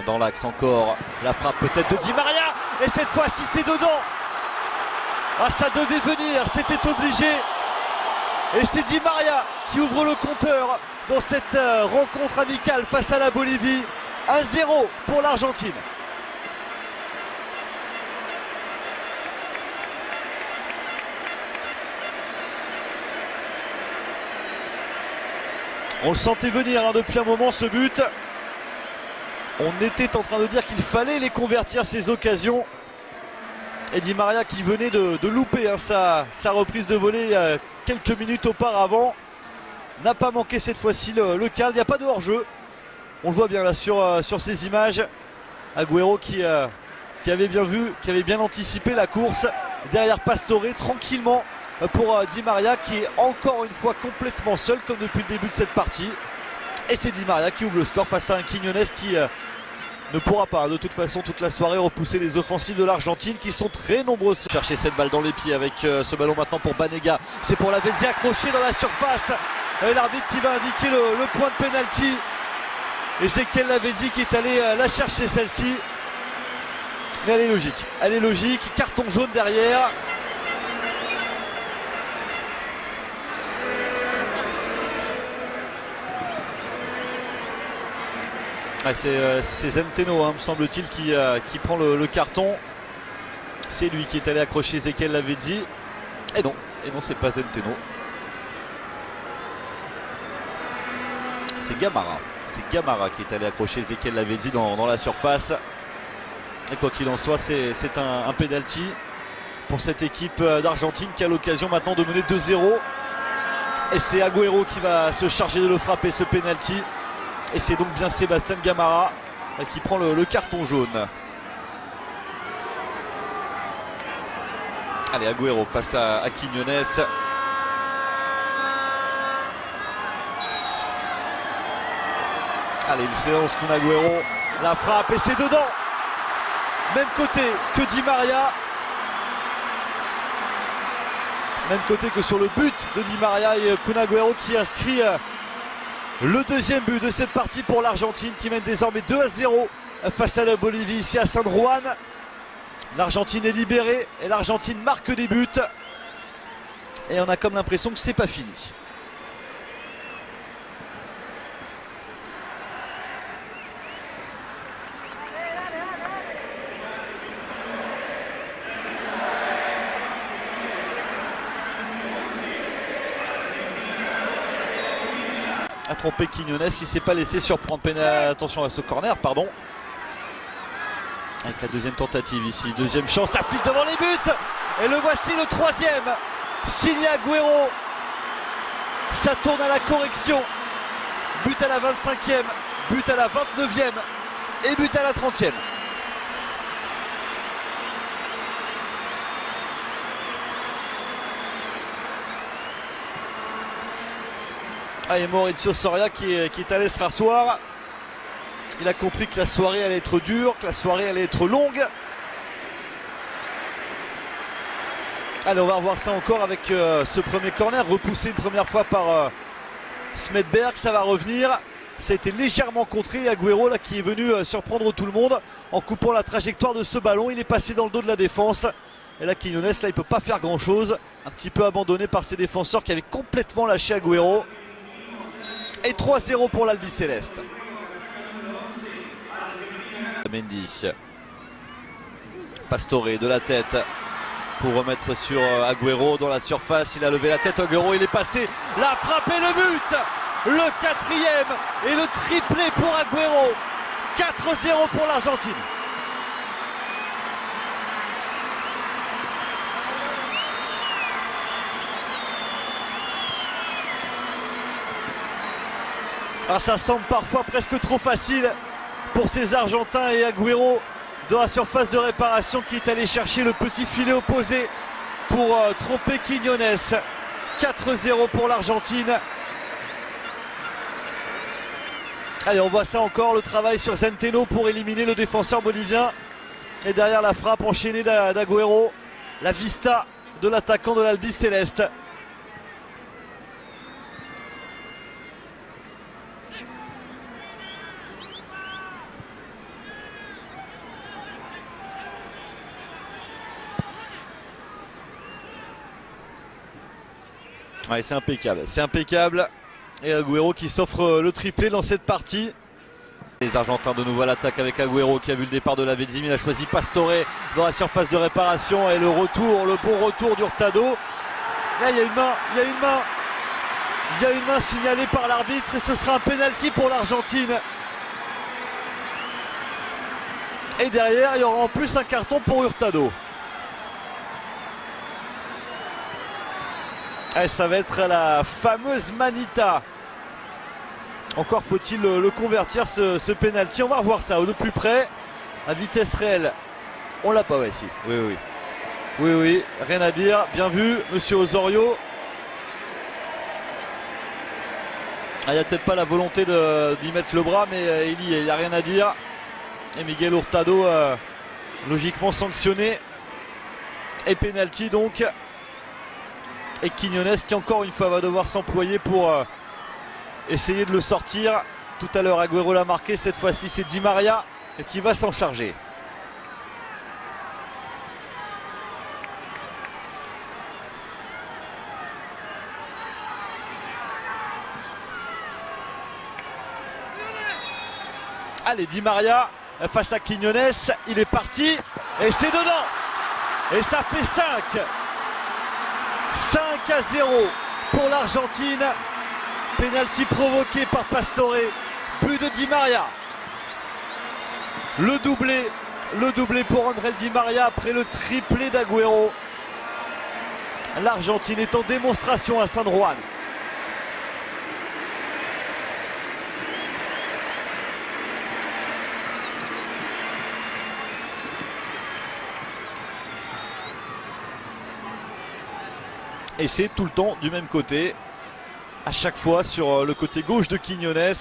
Dans l'axe encore, la frappe peut-être de Di Maria, et cette fois-ci c'est dedans. Ah, ça devait venir, c'était obligé. Et c'est Di Maria qui ouvre le compteur dans cette rencontre amicale face à la Bolivie. 1-0 pour l'Argentine. On le sentait venir depuis un moment ce but. On était en train de dire qu'il fallait les convertir ces occasions. Et Di Maria qui venait de louper sa reprise de volée quelques minutes auparavant. N'a pas manqué cette fois-ci le cadre. Il n'y a pas de hors-jeu. On le voit bien là sur ces images. Agüero qui avait bien vu, qui avait bien anticipé la course. Derrière Pastore tranquillement pour Di Maria qui est encore une fois complètement seul comme depuis le début de cette partie. Et c'est Di Maria qui ouvre le score face à un Quiñones qui ne pourra pas de toute façon toute la soirée repousser les offensives de l'Argentine qui sont très nombreuses. Chercher cette balle dans les pieds avec ce ballon maintenant pour Banega. C'est pour Lavezzi accroché dans la surface. Et l'arbitre qui va indiquer le point de pénalty. Et c'est Lavezzi qui est allé la chercher celle-ci. Mais elle est logique. Elle est logique. Carton jaune derrière. Ah, c'est Zenteno, me semble-t-il, qui prend le carton. C'est lui qui est allé accrocher Ezequiel Lavezzi. Et non, c'est pas Zenteno. C'est Gamarra. C'est Gamarra qui est allé accrocher Ezequiel Lavezzi dans la surface. Et quoi qu'il en soit, c'est un penalty pour cette équipe d'Argentine qui a l'occasion maintenant de mener 2-0. Et c'est Agüero qui va se charger de le frapper, ce penalty. Et c'est donc bien Sébastien Gamarra qui prend le carton jaune. Allez, Agüero face à Quiñones. Allez, il s'élance Kun Agüero. La frappe et c'est dedans. Même côté que Di Maria. Même côté que sur le but de Di Maria et Kun Agüero qui inscrit le deuxième but de cette partie pour l'Argentine qui mène désormais 2-0 face à la Bolivie ici à San Juan. L'Argentine est libérée et l'Argentine marque des buts. Et on a comme l'impression que c'est pas fini. A trompé Quiñones qui ne s'est pas laissé surprendre. Attention à ce corner, pardon. Avec la deuxième tentative ici, deuxième chance, ça file devant les buts. Et le voici le troisième. Signé Agüero. Ça tourne à la correction. But à la 25e, but à la 29e et but à la 30e. Et Mauricio Soria qui est allé se rasseoir. Il a compris que la soirée allait être dure, que la soirée allait être longue. Allez, on va revoir ça encore avec ce premier corner repoussé une première fois par Smedberg. Ça va revenir. Ça a été légèrement contré. Agüero là qui est venu surprendre tout le monde en coupant la trajectoire de ce ballon. Il est passé dans le dos de la défense. Et là Quiñones là il ne peut pas faire grand chose. Un petit peu abandonné par ses défenseurs qui avaient complètement lâché Agüero. Et 3-0 pour l'Albiceleste. Mendy. Pastore de la tête pour remettre sur Agüero dans la surface. Il a levé la tête, Agüero, il est passé. La frappe et le but. Le quatrième et le triplé pour Agüero. 4-0 pour l'Argentine. Ah, ça semble parfois presque trop facile pour ces Argentins et Agüero dans la surface de réparation qui est allé chercher le petit filet opposé pour tromper Quiñones. 4-0 pour l'Argentine. Allez, on voit ça encore, le travail sur Zenteno pour éliminer le défenseur bolivien. Et derrière la frappe enchaînée d'Agüero, la vista de l'attaquant de l'Albiceleste. Ouais, c'est impeccable, c'est impeccable. Et Agüero qui s'offre le triplé dans cette partie. Les Argentins de nouveau à l'attaque avec Agüero qui a vu le départ de la Vezim. Il a choisi Pastore dans la surface de réparation. Et le retour, le bon retour d'Hurtado. Là, il y a une main, il y a une main. Il y a une main signalée par l'arbitre et ce sera un penalty pour l'Argentine. Et derrière, il y aura en plus un carton pour Hurtado. Et ça va être la fameuse manita. Encore faut-il le convertir ce penalty. On va revoir ça de plus près. À vitesse réelle. On l'a pas, ouais, si. Oui, oui. Oui, oui, rien à dire. Bien vu, monsieur Osorio. Il n'y a peut-être pas la volonté d'y mettre le bras, mais il n'y a rien à dire. Et Miguel Hurtado, logiquement sanctionné. Et penalty donc. Et Quiñones qui encore une fois va devoir s'employer pour essayer de le sortir. Tout à l'heure Agüero l'a marqué, cette fois-ci c'est Di Maria qui va s'en charger. Allez, Di Maria face à Quiñones, il est parti et c'est dedans. Et ça fait 5-0 pour l'Argentine. Penalty provoqué par Pastore. But de Di Maria. Le doublé pour André Di Maria après le triplé d'Agüero. L'Argentine est en démonstration à San Juan. Et c'est tout le temps du même côté. À chaque fois sur le côté gauche de Quiñones.